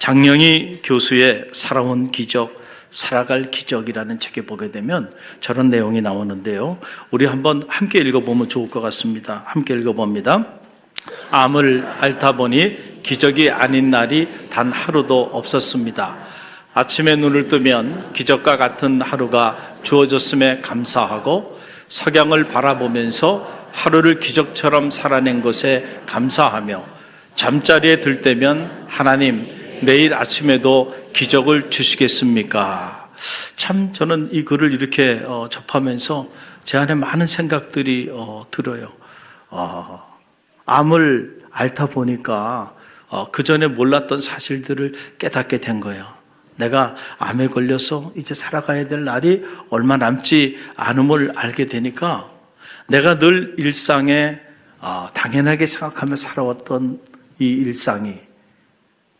장영희 교수의 살아온 기적, 살아갈 기적이라는 책에 보게 되면 저런 내용이 나오는데요. 우리 한번 함께 읽어보면 좋을 것 같습니다. 함께 읽어봅니다. 암을 앓다 보니 기적이 아닌 날이 단 하루도 없었습니다. 아침에 눈을 뜨면 기적과 같은 하루가 주어졌음에 감사하고 석양을 바라보면서 하루를 기적처럼 살아낸 것에 감사하며 잠자리에 들 때면 하나님 내일 아침에도 기적을 주시겠습니까? 참 저는 이 글을 이렇게 접하면서 제 안에 많은 생각들이 들어요. 암을 앓다 보니까 그 전에 몰랐던 사실들을 깨닫게 된 거예요. 내가 암에 걸려서 이제 살아가야 될 날이 얼마 남지 않음을 알게 되니까 내가 늘 일상에 당연하게 생각하며 살아왔던 이 일상이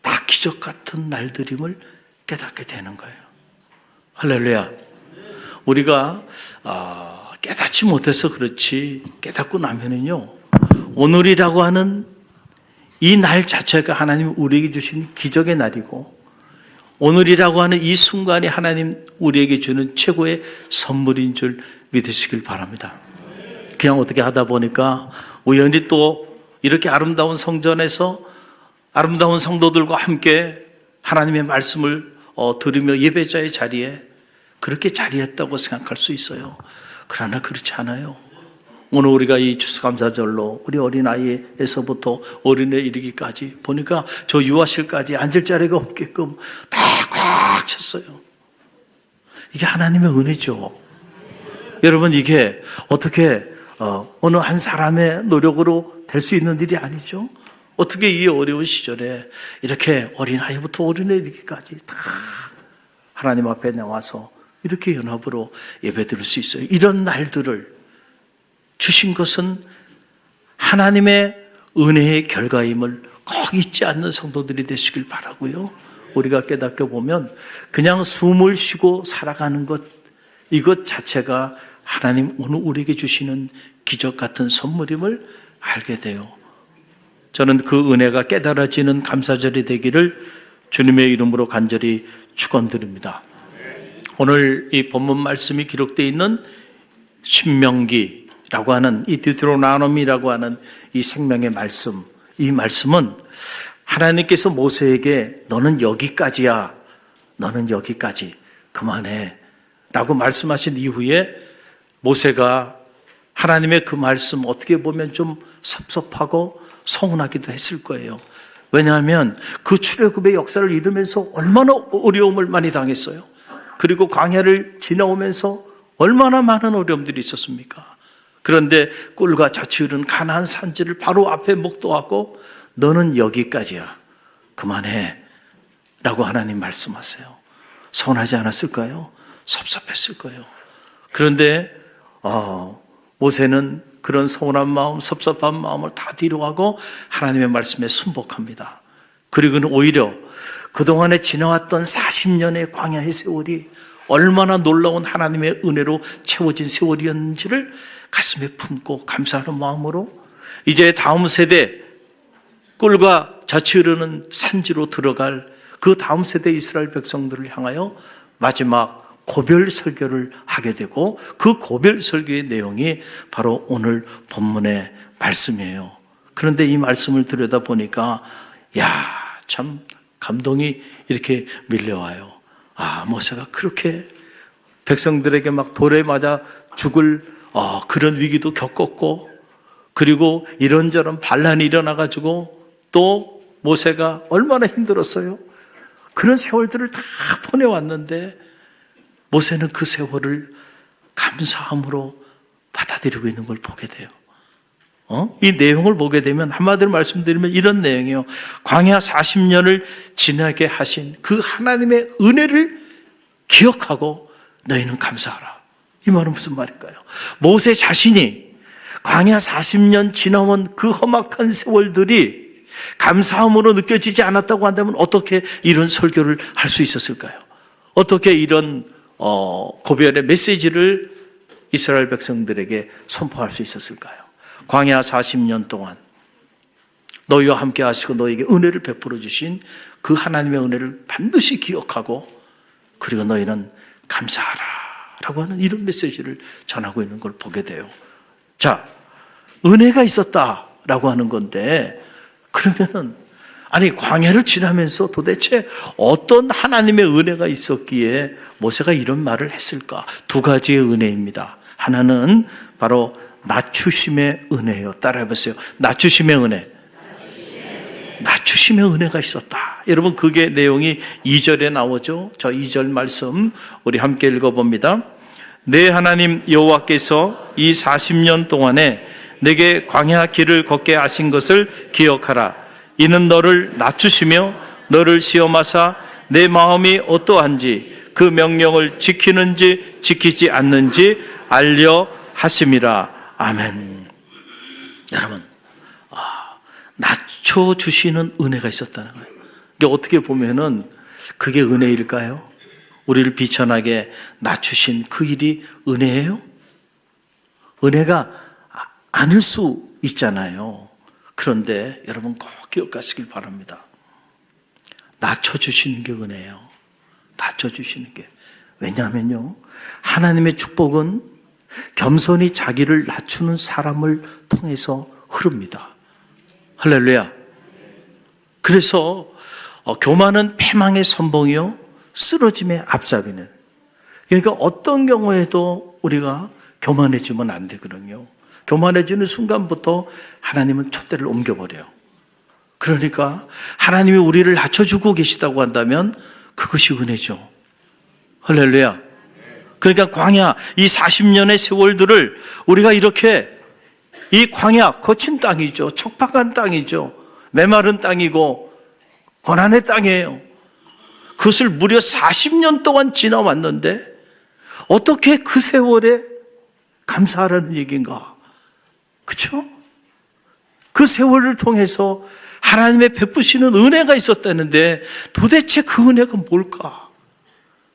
다 기적 같은 날들임을 깨닫게 되는 거예요. 할렐루야. 우리가 깨닫지 못해서 그렇지 깨닫고 나면은요, 오늘이라고 하는 이 날 자체가 하나님 우리에게 주신 기적의 날이고, 오늘이라고 하는 이 순간이 하나님 우리에게 주는 최고의 선물인 줄 믿으시길 바랍니다. 그냥 어떻게 하다 보니까 우연히 또 이렇게 아름다운 성전에서 아름다운 성도들과 함께 하나님의 말씀을 들으며 예배자의 자리에 그렇게 자리했다고 생각할 수 있어요. 그러나 그렇지 않아요. 오늘 우리가 이 추수감사절로 우리 어린아이에서부터 어린애 이르기까지 보니까 저 유아실까지 앉을 자리가 없게끔 다 꽉 찼어요. 이게 하나님의 은혜죠. 여러분, 이게 어떻게 어느 한 사람의 노력으로 될 수 있는 일이 아니죠. 어떻게 이 어려운 시절에 이렇게 어린아이부터 어린애 이르기까지 다 하나님 앞에 나와서 이렇게 연합으로 예배드릴 수 있어요. 이런 날들을 주신 것은 하나님의 은혜의 결과임을 꼭 잊지 않는 성도들이 되시길 바라고요. 우리가 깨닫게 보면 그냥 숨을 쉬고 살아가는 것, 이것 자체가 하나님 오늘 우리에게 주시는 기적 같은 선물임을 알게 돼요. 저는 그 은혜가 깨달아지는 감사절이 되기를 주님의 이름으로 간절히 축원드립니다. 오늘 이 본문 말씀이 기록되어 있는 신명기라고 하는 이 디우테로노미라고 하는 이 생명의 말씀, 이 말씀은 하나님께서 모세에게 너는 여기까지야, 너는 여기까지 그만해 라고 말씀하신 이후에 모세가 하나님의 그 말씀 어떻게 보면 좀 섭섭하고 서운하기도 했을 거예요. 왜냐하면 그 출애굽의 역사를 이루면서 얼마나 어려움을 많이 당했어요. 그리고 광야를 지나오면서 얼마나 많은 어려움들이 있었습니까? 그런데 꿀과 젖이 흐르는 가나안 산지를 바로 앞에 목도하고 너는 여기까지야, 그만해 라고 하나님 말씀하세요. 서운하지 않았을까요? 섭섭했을 거예요. 그런데 모세는 그런 서운한 마음, 섭섭한 마음을 다 뒤로하고 하나님의 말씀에 순복합니다. 그리고는 오히려 그동안에 지나왔던 40년의 광야의 세월이 얼마나 놀라운 하나님의 은혜로 채워진 세월이었는지를 가슴에 품고 감사하는 마음으로 이제 다음 세대, 꿀과 젖이 흐르는 산지로 들어갈 그 다음 세대 이스라엘 백성들을 향하여 마지막 고별 설교를 하게 되고, 그 고별 설교의 내용이 바로 오늘 본문의 말씀이에요. 그런데 이 말씀을 들여다보니까 참 감동이 이렇게 밀려와요. 모세가 그렇게 백성들에게 막 돌에 맞아 죽을 그런 위기도 겪었고, 그리고 이런저런 반란이 일어나가지고 또 모세가 얼마나 힘들었어요. 그런 세월들을 다 보내왔는데 모세는 그 세월을 감사함으로 받아들이고 있는 걸 보게 돼요. 이 내용을 보게 되면 한마디로 말씀드리면 이런 내용이에요. 광야 40년을 지나게 하신 그 하나님의 은혜를 기억하고 너희는 감사하라. 이 말은 무슨 말일까요? 모세 자신이 광야 40년 지나온 그 험악한 세월들이 감사함으로 느껴지지 않았다고 한다면 어떻게 이런 설교를 할 수 있었을까요? 어떻게 이런 고별의 메시지를 이스라엘 백성들에게 선포할 수 있었을까요? 광야 40년 동안 너희와 함께 하시고 너희에게 은혜를 베풀어 주신 그 하나님의 은혜를 반드시 기억하고 그리고 너희는 감사하라 라고 하는 이런 메시지를 전하고 있는 걸 보게 돼요. 자, 은혜가 있었다라고 하는 건데 그러면은 아니 광야를 지나면서 도대체 어떤 하나님의 은혜가 있었기에 모세가 이런 말을 했을까? 두 가지의 은혜입니다. 하나는 바로 낮추심의 은혜예요. 따라해보세요. 낮추심의 은혜. 낮추심의 은혜가 있었다. 여러분 그게 내용이 2절에 나오죠. 저 2절 말씀 우리 함께 읽어봅니다. 내 하나님 여호와께서 이 40년 동안에 내게 광야 길을 걷게 하신 것을 기억하라. 이는 너를 낮추시며 너를 시험하사 내 마음이 어떠한지 그 명령을 지키는지 지키지 않는지 알려 하심이라. 아멘. 여러분, 낮춰주시는 은혜가 있었다는 거예요. 그러니까 어떻게 보면은 그게 은혜일까요? 우리를 비천하게 낮추신 그 일이 은혜예요? 은혜가 아닐 수 있잖아요. 그런데 여러분 꼭 기억하시길 바랍니다. 낮춰주시는 게 은혜예요. 낮춰주시는 게. 왜냐하면요, 하나님의 축복은 겸손히 자기를 낮추는 사람을 통해서 흐릅니다. 할렐루야. 그래서 교만은 패망의 선봉이요 쓰러짐의 앞잡이는. 그러니까 어떤 경우에도 우리가 교만해지면 안 되거든요. 교만해지는 순간부터 하나님은 촛대를 옮겨버려요. 그러니까 하나님이 우리를 낮춰주고 계시다고 한다면 그것이 은혜죠. 할렐루야. 그러니까 광야 이 40년의 세월들을 우리가 이렇게 이 광야 거친 땅이죠. 척박한 땅이죠. 메마른 땅이고 고난의 땅이에요. 그것을 무려 40년 동안 지나왔는데 어떻게 그 세월에 감사하라는 얘기인가? 그렇죠? 그 세월을 통해서 하나님의 베푸시는 은혜가 있었다는데 도대체 그 은혜가 뭘까?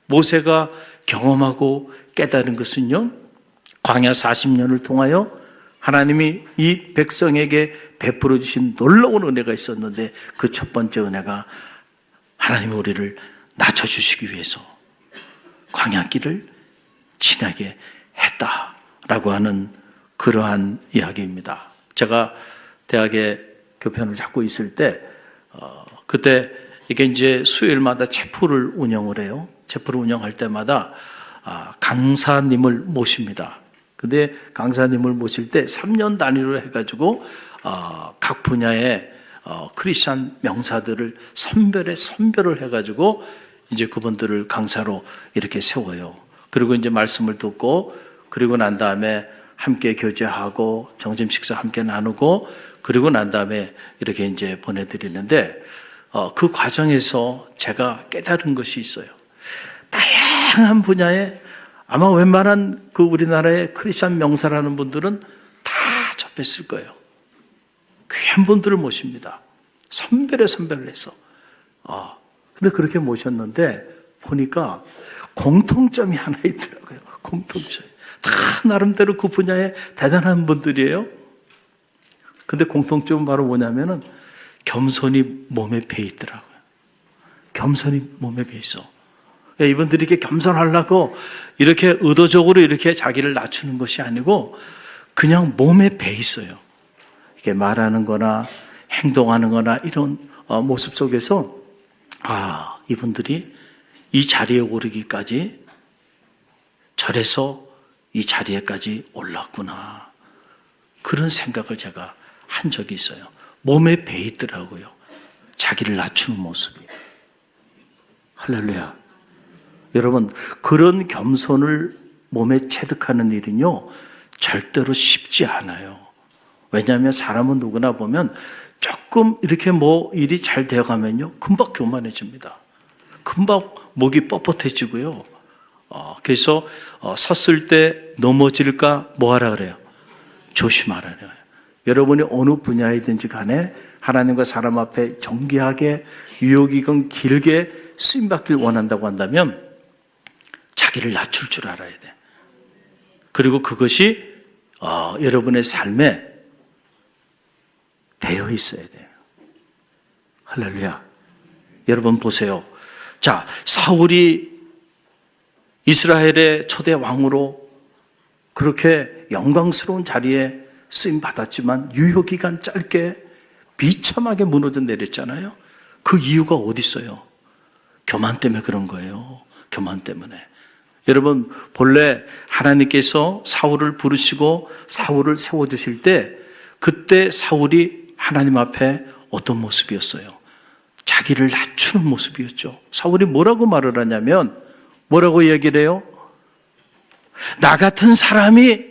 모세가 경험하고 깨달은 것은요, 광야 40년을 통하여 하나님이 이 백성에게 베풀어 주신 놀라운 은혜가 있었는데 그 첫 번째 은혜가 하나님이 우리를 낮춰주시기 위해서 광야길을 지나게 했다라고 하는 그러한 이야기입니다. 제가 대학에 교편을 잡고 있을 때 그때 이게 이제 수요일마다 체프를 운영을 해요. 체프를 운영할 때마다 강사님을 모십니다. 근데 강사님을 모실 때 3년 단위로 해가지고 각 분야의 크리스찬 명사들을 선별을 해가지고 이제 그분들을 강사로 이렇게 세워요. 그리고 이제 말씀을 듣고 그리고 난 다음에 함께 교제하고 점심 식사 함께 나누고 그리고 난 다음에 이렇게 이제 보내드리는데 그 과정에서 제가 깨달은 것이 있어요. 다양한 분야에 아마 웬만한 그 우리나라의 크리스찬 명사라는 분들은 다 접했을 거예요. 귀한 분들을 모십니다. 선별을 해서. 근데 그렇게 모셨는데 보니까 공통점이 하나 있더라고요. 공통점. 다 나름대로 그 분야에 대단한 분들이에요. 근데 공통점은 바로 뭐냐면은 겸손이 몸에 배 있더라고요. 겸손이 몸에 배 있어. 이분들이 이렇게 겸손하려고 이렇게 의도적으로 이렇게 자기를 낮추는 것이 아니고 그냥 몸에 배 있어요. 이렇게 말하는 거나 행동하는 거나 이런 모습 속에서 이분들이 이 자리에 오르기까지 저래서 이 자리에까지 올랐구나. 그런 생각을 제가 한 적이 있어요. 몸에 배 있더라고요. 자기를 낮추는 모습이. 할렐루야. 여러분, 그런 겸손을 몸에 체득하는 일은요, 절대로 쉽지 않아요. 왜냐하면 사람은 누구나 보면 조금 이렇게 일이 잘 되어가면요, 금방 교만해집니다. 금방 목이 뻣뻣해지고요. 그래서 섰을 때 넘어질까 뭐 하라 그래요? 조심하라 그래요. 여러분이 어느 분야이든지 간에 하나님과 사람 앞에 정기하게 유효기간 길게 쓰임받길 원한다고 한다면 자기를 낮출 줄 알아야 돼. 그리고 그것이 여러분의 삶에 배어 있어야 돼요. 할렐루야. 여러분 보세요. 자, 사울이 이스라엘의 초대 왕으로 그렇게 영광스러운 자리에 쓰임 받았지만 유효기간 짧게 비참하게 무너져 내렸잖아요. 그 이유가 어디 있어요? 교만 때문에 그런 거예요. 교만 때문에. 여러분, 본래 하나님께서 사울을 부르시고 사울을 세워주실 때 그때 사울이 하나님 앞에 어떤 모습이었어요? 자기를 낮추는 모습이었죠. 사울이 뭐라고 말을 하냐면 뭐라고 얘기를 해요? 나 같은 사람이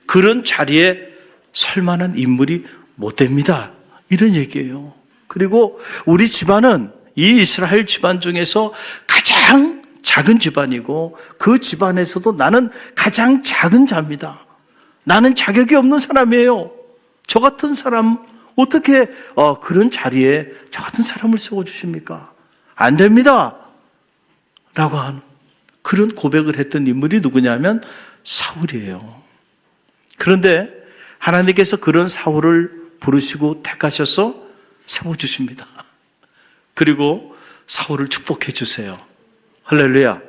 그런 자리에 설 만한 인물이 못 됩니다. 이런 얘기예요. 그리고 우리 집안은 이 이스라엘 집안 중에서 가장 작은 집안이고 그 집안에서도 나는 가장 작은 자입니다. 나는 자격이 없는 사람이에요. 저 같은 사람 어떻게 그런 자리에 저 같은 사람을 세워주십니까? 안 됩니다. 라고 하는 그런 고백을 했던 인물이 누구냐면 사울이에요. 그런데 하나님께서 그런 사울을 부르시고 택하셔서 세워주십니다. 그리고 사울을 축복해 주세요. 할렐루야.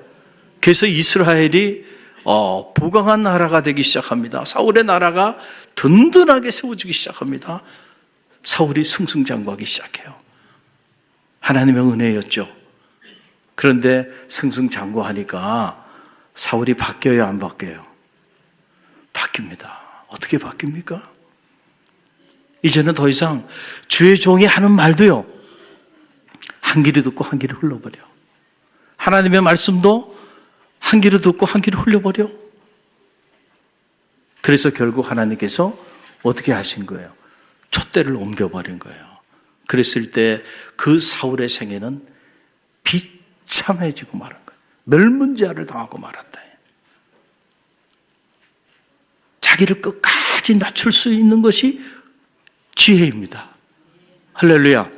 그래서 이스라엘이 부강한 나라가 되기 시작합니다. 사울의 나라가 든든하게 세워지기 시작합니다. 사울이 승승장구하기 시작해요. 하나님의 은혜였죠. 그런데 승승장구하니까 사울이 바뀌어요, 안 바뀌어요? 바뀝니다. 어떻게 바뀝니까? 이제는 더 이상 주의 종이 하는 말도요, 한 귀로 듣고 한 귀로 흘러버려. 하나님의 말씀도 한 귀로 듣고 한 귀로 흘려버려. 그래서 결국 하나님께서 어떻게 하신 거예요? 촛대를 옮겨버린 거예요. 그랬을 때 그 사울의 생애는 비참해지고 말한 거예요. 멸문제하를 당하고 말았다. 자기를 끝까지 낮출 수 있는 것이 지혜입니다. 할렐루야.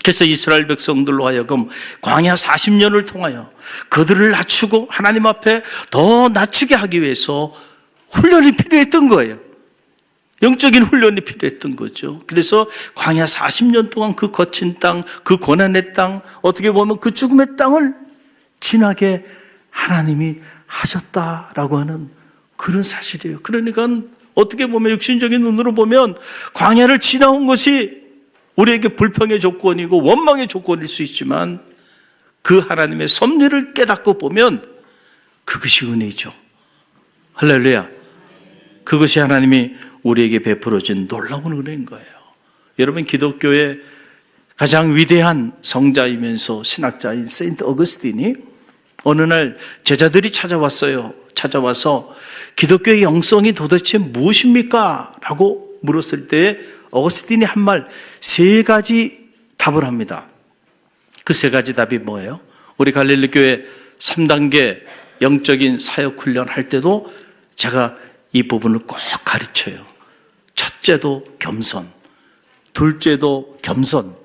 그래서 이스라엘 백성들로 하여금 광야 40년을 통하여 그들을 낮추고 하나님 앞에 더 낮추게 하기 위해서 훈련이 필요했던 거예요. 영적인 훈련이 필요했던 거죠. 그래서 광야 40년 동안 그 거친 땅, 그 고난의 땅, 어떻게 보면 그 죽음의 땅을 지나게 하나님이 하셨다라고 하는 그런 사실이에요. 그러니까 어떻게 보면 육신적인 눈으로 보면 광야를 지나온 것이 우리에게 불평의 조건이고 원망의 조건일 수 있지만 그 하나님의 섭리를 깨닫고 보면 그것이 은혜죠. 할렐루야. 그것이 하나님이 우리에게 베풀어진 놀라운 은혜인 거예요. 여러분, 기독교의 가장 위대한 성자이면서 신학자인 세인트 어거스틴이 어느 날 제자들이 찾아왔어요. 찾아와서 기독교의 영성이 도대체 무엇입니까? 라고 물었을 때 어거스틴이 한 말 3가지 답을 합니다. 그 3가지 답이 뭐예요? 우리 갈릴리 교회 3단계 영적인 사역 훈련 할 때도 제가 이 부분을 꼭 가르쳐요. 첫째도 겸손, 둘째도 겸손,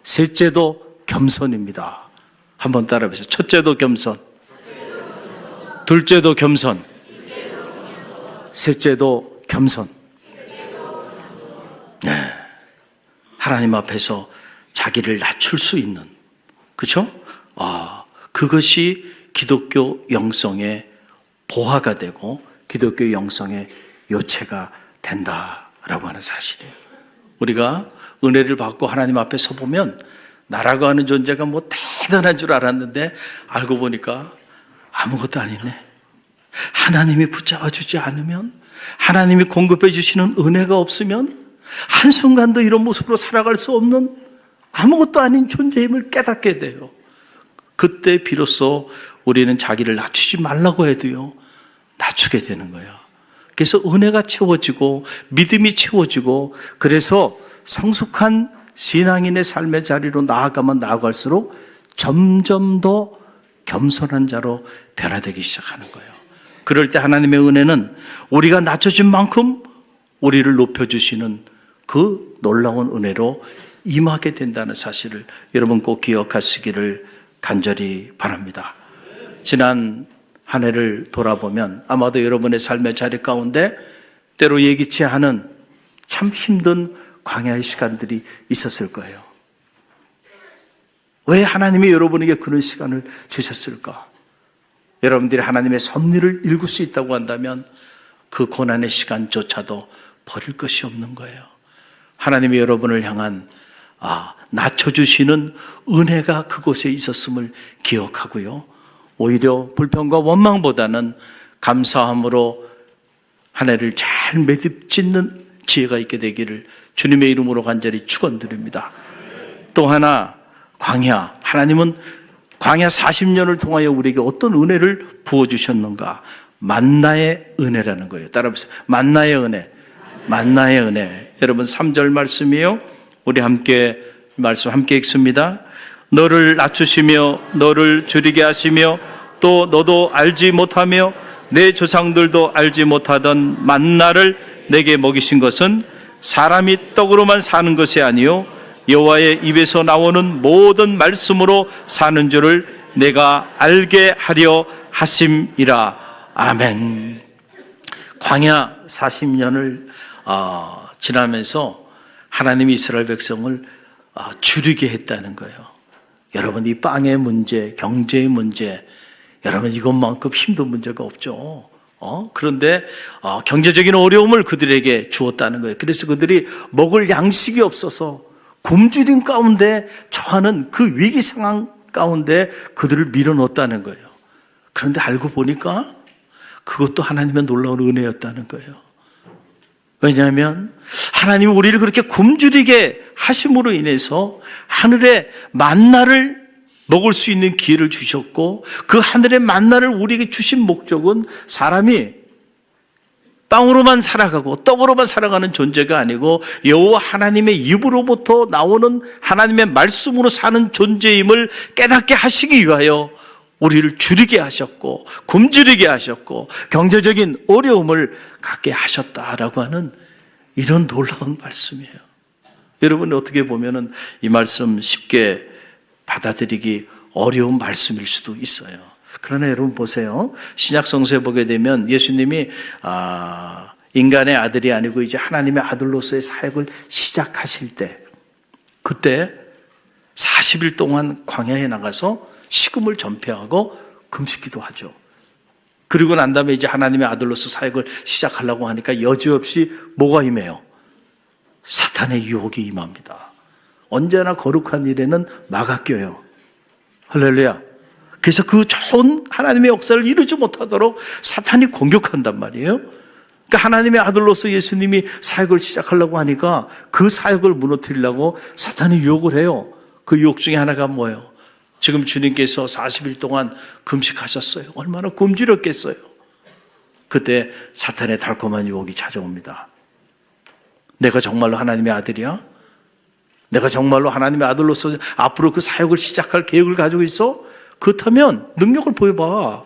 셋째도 겸손입니다. 한번 따라해 보세요. 첫째도 겸손, 둘째도 겸손, 셋째도 겸손. 네. 하나님 앞에서 자기를 낮출 수 있는, 그렇죠? 그것이 기독교 영성의 보화가 되고 기독교 영성의 요체가 된다라고 하는 사실이에요. 우리가 은혜를 받고 하나님 앞에 서보면 나라고 하는 존재가 뭐 대단한 줄 알았는데 알고 보니까 아무것도 아니네. 하나님이 붙잡아 주지 않으면, 하나님이 공급해 주시는 은혜가 없으면 한순간도 이런 모습으로 살아갈 수 없는 아무것도 아닌 존재임을 깨닫게 돼요. 그때 비로소 우리는 자기를 낮추지 말라고 해도요, 낮추게 되는 거예요. 그래서 은혜가 채워지고 믿음이 채워지고, 그래서 성숙한 신앙인의 삶의 자리로 나아가면 나아갈수록 점점 더 겸손한 자로 변화되기 시작하는 거예요. 그럴 때 하나님의 은혜는 우리가 낮춰진 만큼 우리를 높여주시는 그 놀라운 은혜로 임하게 된다는 사실을 여러분 꼭 기억하시기를 간절히 바랍니다. 지난 한 해를 돌아보면 아마도 여러분의 삶의 자리 가운데 때로 예기치 않은 참 힘든 광야의 시간들이 있었을 거예요. 왜 하나님이 여러분에게 그런 시간을 주셨을까? 여러분들이 하나님의 섭리를 읽을 수 있다고 한다면 그 고난의 시간조차도 버릴 것이 없는 거예요. 하나님이 여러분을 향한 낮춰주시는 은혜가 그곳에 있었음을 기억하고요. 오히려 불평과 원망보다는 감사함으로 한 해를 잘 매듭짓는 지혜가 있게 되기를 주님의 이름으로 간절히 축원드립니다. 또 하나, 광야. 하나님은 광야 40년을 통하여 우리에게 어떤 은혜를 부어주셨는가? 만나의 은혜라는 거예요. 따라해보세요. 만나의 은혜. 만나의 은혜. 여러분 3절 말씀이요. 우리 함께 말씀 함께 읽습니다. 너를 낮추시며 너를 줄이게 하시며 또 너도 알지 못하며 내 조상들도 알지 못하던 만나를 내게 먹이신 것은 사람이 떡으로만 사는 것이 아니요 여호와의 입에서 나오는 모든 말씀으로 사는 줄을 내가 알게 하려 하심이라. 아멘. 광야 40년을 지나면서 하나님이 이스라엘 백성을 줄이게 했다는 거예요. 여러분, 이 빵의 문제, 경제의 문제, 여러분 이것만큼 힘든 문제가 없죠. 그런데 경제적인 어려움을 그들에게 주었다는 거예요. 그래서 그들이 먹을 양식이 없어서 굶주린 가운데 처하는 그 위기 상황 가운데 그들을 밀어넣었다는 거예요. 그런데 알고 보니까 그것도 하나님의 놀라운 은혜였다는 거예요. 왜냐하면 하나님이 우리를 그렇게 굶주리게 하심으로 인해서 하늘의 만나를 먹을 수 있는 기회를 주셨고, 그 하늘의 만나를 우리에게 주신 목적은 사람이 빵으로만 살아가고 떡으로만 살아가는 존재가 아니고 여호와 하나님의 입으로부터 나오는 하나님의 말씀으로 사는 존재임을 깨닫게 하시기 위하여 우리를 줄이게 하셨고 굶주리게 하셨고 경제적인 어려움을 갖게 하셨다라고 하는 이런 놀라운 말씀이에요. 여러분, 어떻게 보면은 이 말씀 쉽게 받아들이기 어려운 말씀일 수도 있어요. 그러나 여러분 보세요. 신약 성서에 보게 되면 예수님이 인간의 아들이 아니고 이제 하나님의 아들로서의 사역을 시작하실 때, 그때 40일 동안 광야에 나가서 식음을 전폐하고 금식기도 하죠. 그리고 난 다음에 이제 하나님의 아들로서 사역을 시작하려고 하니까 여지없이 뭐가 임해요? 사탄의 유혹이 임합니다. 언제나 거룩한 일에는 막아 껴요. 할렐루야. 그래서 그 좋은 하나님의 역사를 이루지 못하도록 사탄이 공격한단 말이에요. 그러니까 하나님의 아들로서 예수님이 사역을 시작하려고 하니까 그 사역을 무너뜨리려고 사탄이 유혹을 해요. 그 유혹 중에 하나가 뭐예요? 지금 주님께서 40일 동안 금식하셨어요. 얼마나 굶주렸겠어요. 그때 사탄의 달콤한 유혹이 찾아옵니다. 내가 정말로 하나님의 아들이야? 내가 정말로 하나님의 아들로서 앞으로 그 사역을 시작할 계획을 가지고 있어? 그렇다면 능력을 보여봐.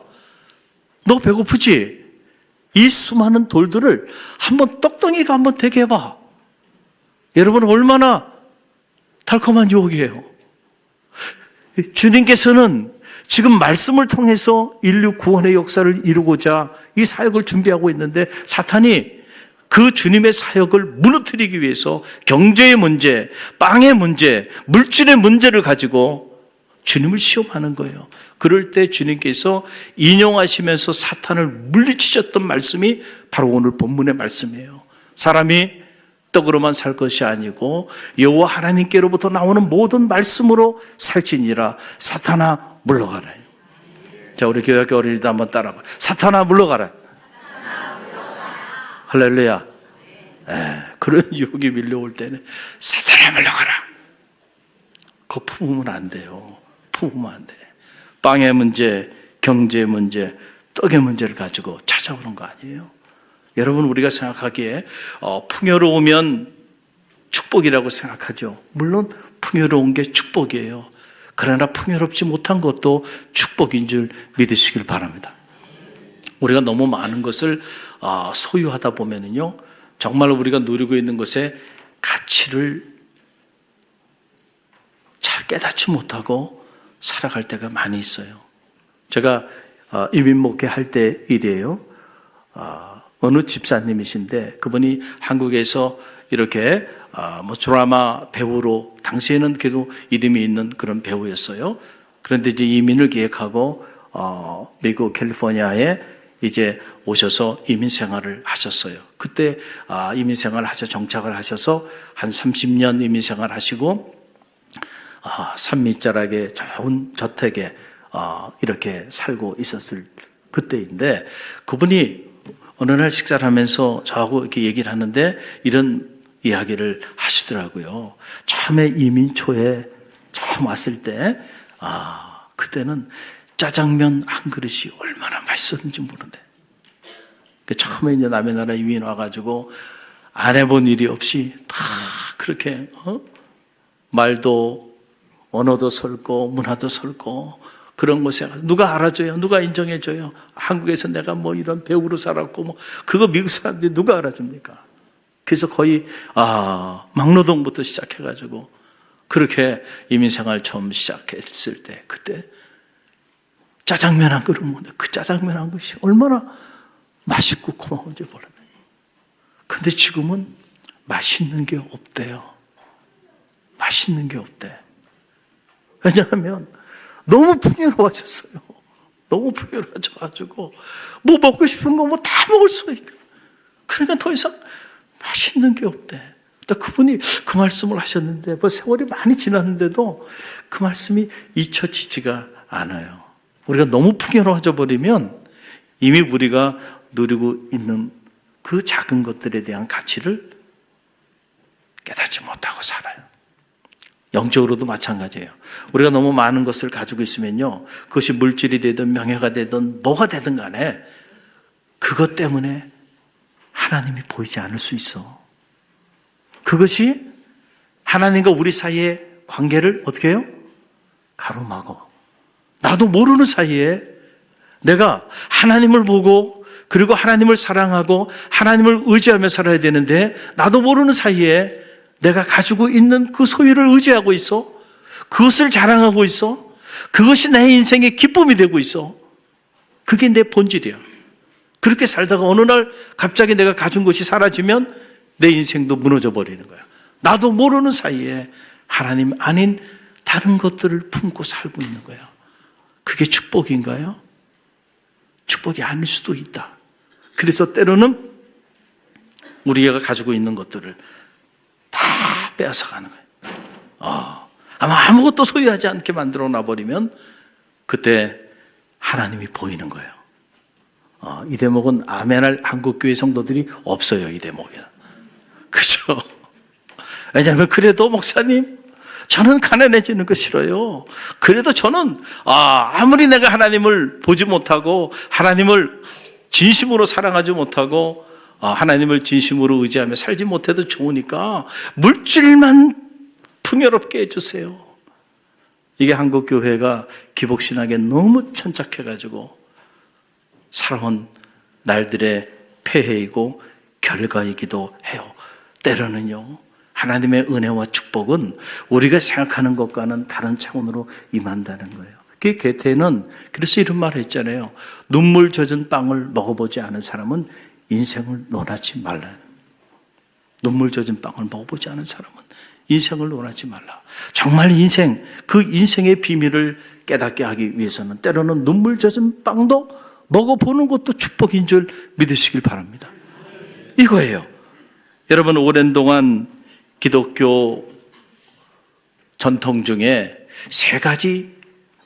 너 배고프지? 이 수많은 돌들을 한번 떡덩이가 한번 되게 해봐. 여러분, 얼마나 달콤한 유혹이에요. 주님께서는 지금 말씀을 통해서 인류 구원의 역사를 이루고자 이 사역을 준비하고 있는데 사탄이 그 주님의 사역을 무너뜨리기 위해서 경제의 문제, 빵의 문제, 물질의 문제를 가지고 주님을 시험하는 거예요. 그럴 때 주님께서 인용하시면서 사탄을 물리치셨던 말씀이 바로 오늘 본문의 말씀이에요. 사람이 떡으로만 살 것이 아니고 여호와 하나님께로부터 나오는 모든 말씀으로 살지니라. 사탄아 물러가라. 자, 우리 교회학교 어린이들 한번 따라봐. 사탄아 물러가라. 할렐루야. 그런 유혹이 밀려올 때는 사탄아 물러가라. 그거 품으면 안 돼요. 품으면 안 돼. 빵의 문제, 경제의 문제, 떡의 문제를 가지고 찾아오는 거 아니에요. 여러분, 우리가 생각하기에 풍요로우면 축복이라고 생각하죠. 물론 풍요로운 게 축복이에요. 그러나 풍요롭지 못한 것도 축복인 줄 믿으시길 바랍니다. 우리가 너무 많은 것을 소유하다 보면은요, 정말 우리가 누리고 있는 것의 가치를 잘 깨닫지 못하고 살아갈 때가 많이 있어요. 제가 이민 목회할 때 일이에요. 어느 집사님이신데 그분이 한국에서 이렇게 뭐 드라마 배우로 당시에는 계속 이름이 있는 그런 배우였어요. 그런데 이제 이민을 계획하고 미국 캘리포니아에 이제 오셔서 이민 생활을 하셨어요. 그때 이민 생활을 하셔 정착을 하셔서 한 30년 이민 생활 하시고 산밑자락에 좋은 저택에 이렇게 살고 있었을 그때인데, 그분이 어느 날 식사를 하면서 저하고 이렇게 얘기를 하는데 이런 이야기를 하시더라고요. 처음에 이민 초에 처음 왔을 때 그때는 짜장면 한 그릇이 얼마나 맛있었는지 모르는데, 처음에 이제 남의 나라 이민 와가지고 안 해본 일이 없이 다 그렇게 말도 언어도 설고 문화도 설고 그런 곳에 누가 알아줘요? 누가 인정해줘요? 한국에서 내가 뭐 이런 배우로 살았고 뭐 그거 미국 사람들이 누가 알아줍니까? 그래서 거의 막노동부터 시작해가지고 그렇게 이민생활 처음 시작했을 때 그때 짜장면 한 그릇 먹는데 그 짜장면 한 그릇이 얼마나 맛있고 고마운지 몰라요. 근데 지금은 맛있는 게 없대요. 맛있는 게 없대. 왜냐하면 너무 풍요로워졌어요. 너무 풍요로워져가지고 뭐 먹고 싶은 거 뭐 다 먹을 수가 있고, 그러니까 더 이상 맛있는 게 없대. 그분이 그 말씀을 하셨는데 뭐 세월이 많이 지났는데도 그 말씀이 잊혀지지가 않아요. 우리가 너무 풍요로워져 버리면 이미 우리가 누리고 있는 그 작은 것들에 대한 가치를 깨닫지 못하고 살아요. 영적으로도 마찬가지예요. 우리가 너무 많은 것을 가지고 있으면요, 그것이 물질이 되든 명예가 되든 뭐가 되든 간에 그것 때문에 하나님이 보이지 않을 수 있어. 그것이 하나님과 우리 사이의 관계를 어떻게 해요? 가로막어. 나도 모르는 사이에 내가 하나님을 보고 그리고 하나님을 사랑하고 하나님을 의지하며 살아야 되는데 나도 모르는 사이에 내가 가지고 있는 그 소유를 의지하고 있어. 그것을 자랑하고 있어. 그것이 내 인생의 기쁨이 되고 있어. 그게 내 본질이야. 그렇게 살다가 어느 날 갑자기 내가 가진 것이 사라지면 내 인생도 무너져 버리는 거야. 나도 모르는 사이에 하나님 아닌 다른 것들을 품고 살고 있는 거야. 그게 축복인가요? 축복이 아닐 수도 있다. 그래서 때로는 우리가 가지고 있는 것들을 다 빼앗아가는 거예요. 아마 아무것도 소유하지 않게 만들어 놔버리면 그때 하나님이 보이는 거예요. 이 대목은 아멘할 한국교회 성도들이 없어요. 이 대목에. 그죠? 왜냐하면 그래도 목사님, 저는 가난해지는 거 싫어요. 그래도 저는 아무리 내가 하나님을 보지 못하고 하나님을 진심으로 사랑하지 못하고 하나님을 진심으로 의지하며 살지 못해도 좋으니까 물질만 풍요롭게 해주세요. 이게 한국교회가 기복신학에 너무 천착해가지고 살아온 날들의 폐해이고 결과이기도 해요. 때로는요, 하나님의 은혜와 축복은 우리가 생각하는 것과는 다른 차원으로 임한다는 거예요. 그 게테는 그래서 이런 말을 했잖아요. 눈물 젖은 빵을 먹어보지 않은 사람은 인생을 논하지 말라. 눈물 젖은 빵을 먹어보지 않은 사람은 인생을 논하지 말라. 정말 인생, 그 인생의 비밀을 깨닫게 하기 위해서는 때로는 눈물 젖은 빵도 먹어보는 것도 축복인 줄 믿으시길 바랍니다. 이거예요. 여러분, 오랜 동안 기독교 전통 중에 세 가지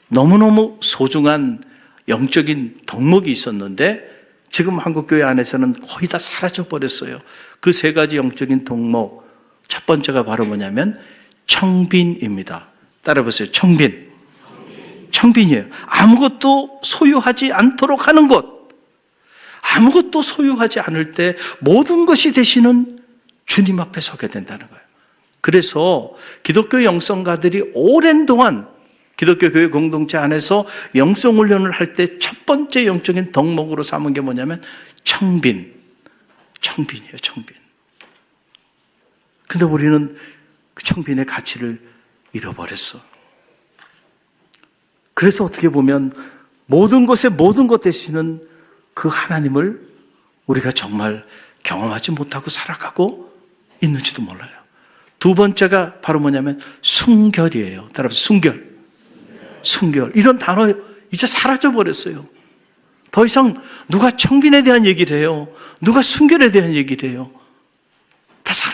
너무너무 소중한 영적인 덕목이 있었는데 지금 한국교회 안에서는 거의 다 사라져버렸어요. 그 세 가지 영적인 덕목, 첫 번째가 바로 뭐냐면 청빈입니다. 따라해보세요. 청빈. 청빈이에요. 아무것도 소유하지 않도록 하는 것. 아무것도 소유하지 않을 때 모든 것이 되시는 주님 앞에 서게 된다는 거예요. 그래서 기독교 영성가들이 오랜 동안 기독교 교회 공동체 안에서 영성 훈련을 할 때 첫 번째 영적인 덕목으로 삼은 게 뭐냐면 청빈. 청빈이에요, 청빈. 근데 우리는 그 청빈의 가치를 잃어버렸어. 그래서 어떻게 보면 모든 것에 모든 것 되시는 그 하나님을 우리가 정말 경험하지 못하고 살아가고 있는지도 몰라요. 두 번째가 바로 뭐냐면 순결이에요. 따라서 순결. 순결. 이런 단어 이제 사라져버렸어요. 더 이상 누가 청빈에 대한 얘기를 해요. 누가 순결에 대한 얘기를 해요.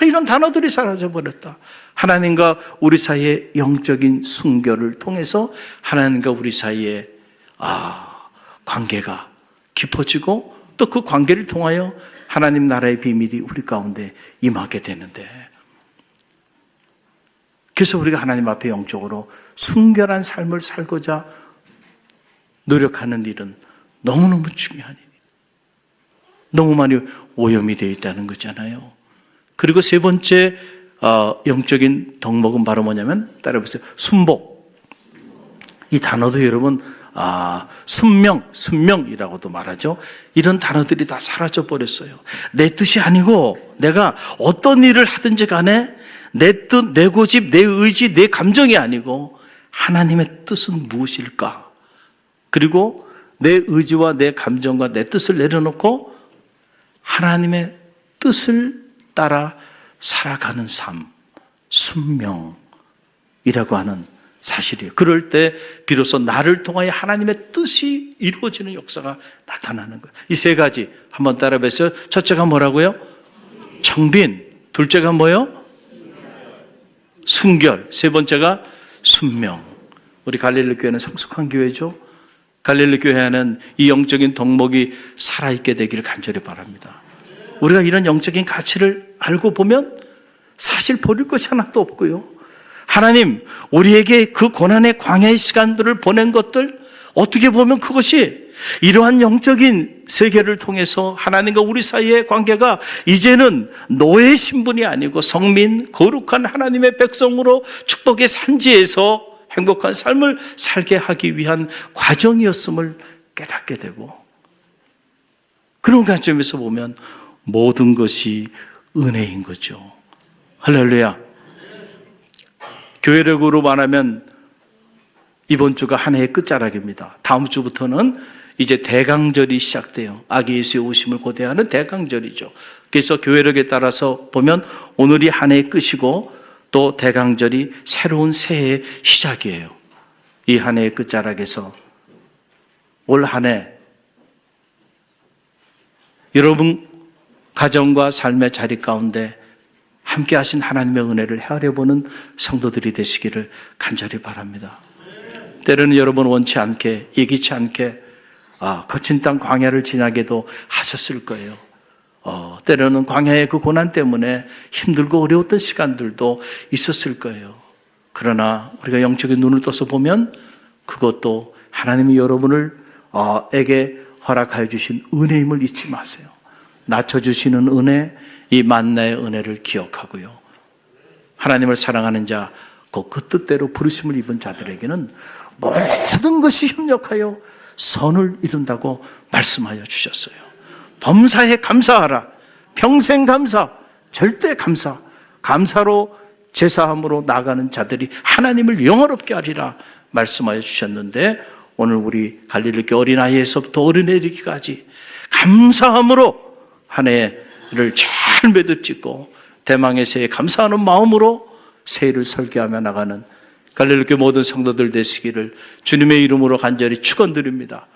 이런 단어들이 사라져버렸다. 하나님과 우리 사이의 영적인 순결을 통해서 하나님과 우리 사이의 관계가 깊어지고 또 그 관계를 통하여 하나님 나라의 비밀이 우리 가운데 임하게 되는데, 그래서 우리가 하나님 앞에 영적으로 순결한 삶을 살고자 노력하는 일은 너무너무 중요한 일이에요. 너무 많이 오염이 되어 있다는 거잖아요. 그리고 세 번째 영적인 덕목은 바로 뭐냐면, 따라해보세요. 순복. 이 단어도 여러분 순명이라고도 말하죠. 이런 단어들이 다 사라져버렸어요. 내 뜻이 아니고 내가 어떤 일을 하든지 간에 내 뜻, 내 고집, 내 의지, 내 감정이 아니고 하나님의 뜻은 무엇일까? 그리고 내 의지와 내 감정과 내 뜻을 내려놓고 하나님의 뜻을 따라 살아가는 삶, 순명이라고 하는 사실이에요. 그럴 때 비로소 나를 통하여 하나님의 뜻이 이루어지는 역사가 나타나는 거예요. 이 세 가지 한번 따라해보세요. 첫째가 뭐라고요? 청빈. 둘째가 뭐요? 순결. 세 번째가 순명. 우리 갈릴리 교회는 성숙한 교회죠. 갈릴리 교회는 이 영적인 덕목이 살아있게 되기를 간절히 바랍니다. 우리가 이런 영적인 가치를 알고 보면 사실 버릴 것이 하나도 없고요. 하나님, 우리에게 그 고난의 광야의 시간들을 보낸 것들, 어떻게 보면 그것이 이러한 영적인 세계를 통해서 하나님과 우리 사이의 관계가 이제는 노예 신분이 아니고 성민, 거룩한 하나님의 백성으로 축복의 산지에서 행복한 삶을 살게 하기 위한 과정이었음을 깨닫게 되고, 그런 관점에서 보면 모든 것이 은혜인 거죠. 할렐루야. 교회력으로 말하면 이번 주가 한 해의 끝자락입니다. 다음 주부터는 이제 대강절이 시작돼요. 아기 예수의 오심을 고대하는 대강절이죠. 그래서 교회력에 따라서 보면 오늘이 한 해의 끝이고 또 대강절이 새로운 새해의 시작이에요. 이 한 해의 끝자락에서 올 한 해 여러분 가정과 삶의 자리 가운데 함께 하신 하나님의 은혜를 헤아려보는 성도들이 되시기를 간절히 바랍니다. 때로는 여러분 원치 않게, 예기치 않게 거친 땅 광야를 지나게도 하셨을 거예요. 때로는 광야의 그 고난 때문에 힘들고 어려웠던 시간들도 있었을 거예요. 그러나 우리가 영적인 눈을 떠서 보면 그것도 하나님이 여러분을 에게 허락하여 주신 은혜임을 잊지 마세요. 낮춰주시는 은혜, 이 만나의 은혜를 기억하고요. 하나님을 사랑하는 자, 그 뜻대로 부르심을 입은 자들에게는 모든 것이 협력하여 선을 이룬다고 말씀하여 주셨어요. 범사에 감사하라. 평생 감사, 절대 감사. 감사로 제사함으로 나가는 자들이 하나님을 영화롭게 하리라 말씀하여 주셨는데, 오늘 우리 갈릴리교회 어린아이에서부터 어른애들까지 감사함으로 한 해를 잘 매듭짓고 대망의 새해 감사하는 마음으로 새해를 설계하며 나가는 갈릴리교회 모든 성도들 되시기를 주님의 이름으로 간절히 축원드립니다.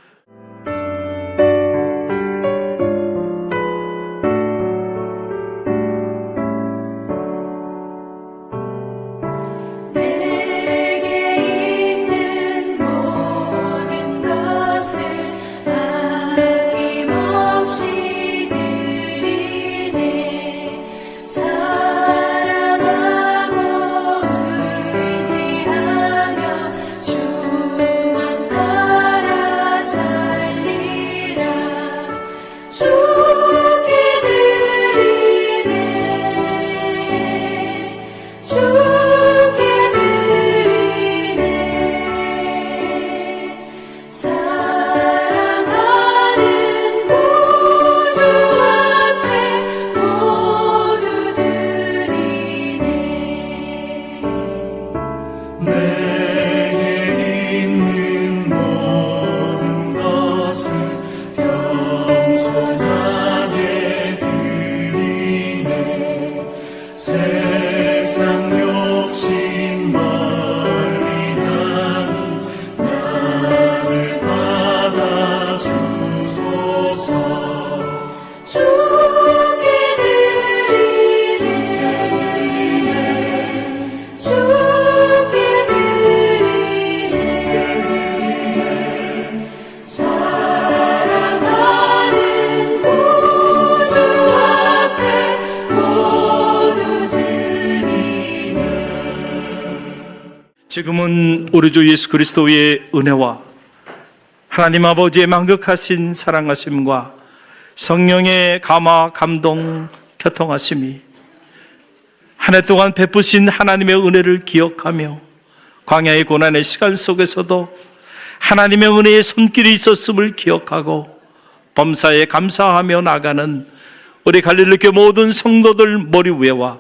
주만 따라 지금은 우리 주 예수 그리스도의 은혜와 하나님 아버지의 만극하신 사랑하심과 성령의 감화, 감동, 교통하심이 한 해 동안 베푸신 하나님의 은혜를 기억하며 광야의 고난의 시간 속에서도 하나님의 은혜의 손길이 있었음을 기억하고 범사에 감사하며 나가는 우리 갈릴리교회 모든 성도들 머리 위에와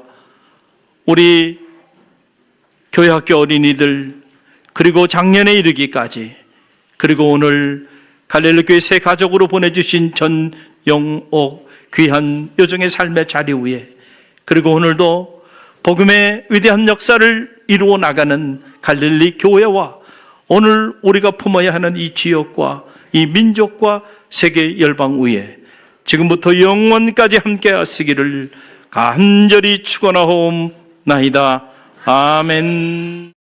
우리 교회학교 어린이들 그리고 작년에 이르기까지 그리고 오늘 갈릴리교회 새 가족으로 보내주신 전영옥 귀한 요정의 삶의 자리 위에 그리고 오늘도 복음의 위대한 역사를 이루어 나가는 갈릴리 교회와 오늘 우리가 품어야 하는 이 지역과 이 민족과 세계 열방 위에 지금부터 영원까지 함께 하시기를 간절히 축원하옵나이다. 아멘.